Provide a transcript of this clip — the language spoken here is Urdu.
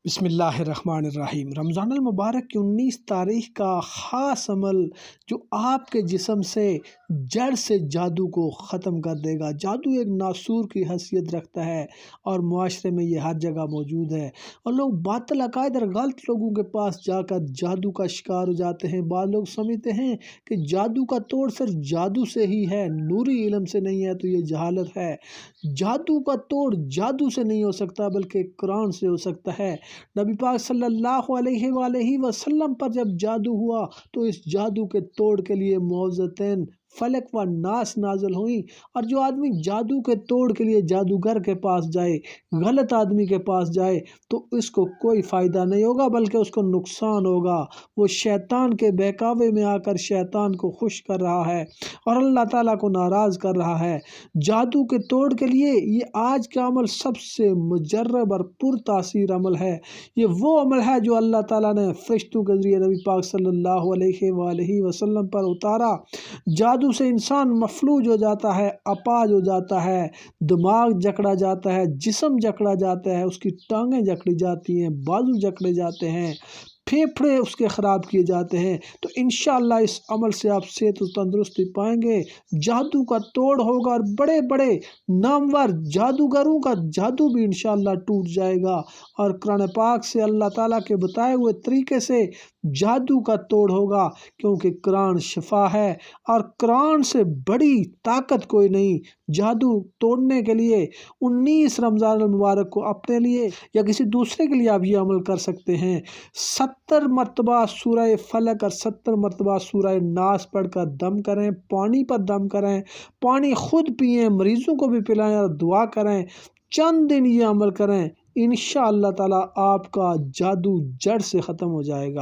بسم اللہ الرحمن الرحیم۔ رمضان المبارک کی 19 تاریخ کا خاص عمل جو آپ کے جسم سے جڑ سے جادو کو ختم کر دے گا۔ جادو ایک ناسور کی حیثیت رکھتا ہے اور معاشرے میں یہ ہر جگہ موجود ہے، اور لوگ باطل عقائد اور غلط لوگوں کے پاس جا کر جادو کا شکار ہو جاتے ہیں۔ بعض لوگ سمجھتے ہیں کہ جادو کا توڑ صرف جادو سے ہی ہے، نوری علم سے نہیں ہے، تو یہ جہالت ہے۔ جادو کا توڑ جادو سے نہیں ہو سکتا بلکہ قرآن سے ہو سکتا ہے۔ نبی پاک صلی اللہ علیہ وآلہ وسلم پر جب جادو ہوا تو اس جادو کے توڑ کے لیے معوذتین فلق و ناس نازل ہوئیں، اور جو آدمی جادو کے توڑ کے لیے جادوگر کے پاس جائے، غلط آدمی کے پاس جائے، تو اس کو کوئی فائدہ نہیں ہوگا بلکہ اس کو نقصان ہوگا۔ وہ شیطان کے بہکاوے میں آ کر شیطان کو خوش کر رہا ہے اور اللہ تعالیٰ کو ناراض کر رہا ہے۔ جادو کے توڑ کے لیے یہ آج کا عمل سب سے مجرب اور پر تاثیر عمل ہے۔ یہ وہ عمل ہے جو اللہ تعالیٰ نے فرشتوں کے ذریعے نبی پاک صلی اللہ علیہ وآلہ وسلم پر اتارا۔ جادو سے انسان مفلوج ہو جاتا ہے، اپاہج ہو جاتا ہے، دماغ جکڑا جاتا ہے، جسم جکڑا جاتا ہے، اس کی ٹانگیں جکڑی جاتی ہیں، بازو جکڑے جاتے ہیں، پھیپھڑے اس کے خراب کیے جاتے ہیں۔ تو انشاءاللہ اس عمل سے آپ صحت و تندرستی پائیں گے، جادو کا توڑ ہوگا، اور بڑے بڑے نامور جادوگروں کا جادو بھی انشاءاللہ ٹوٹ جائے گا، اور قرآن پاک سے اللہ تعالیٰ کے بتائے ہوئے طریقے سے جادو کا توڑ ہوگا، کیونکہ قرآن شفا ہے اور قرآن سے بڑی طاقت کوئی نہیں۔ جادو توڑنے کے لیے 19 رمضان المبارک کو اپنے لیے یا کسی دوسرے کے لیے آپ یہ عمل کر سکتے ہیں۔ 70 مرتبہ سورہ فلق اور 70 مرتبہ سورہ ناس پڑھ کر دم کریں، پانی پر دم کریں، پانی خود پئیں، مریضوں کو بھی پلائیں اور دعا کریں۔ چند دن یہ عمل کریں، انشاءاللہ تعالیٰ آپ کا جادو جڑ سے ختم ہو جائے گا۔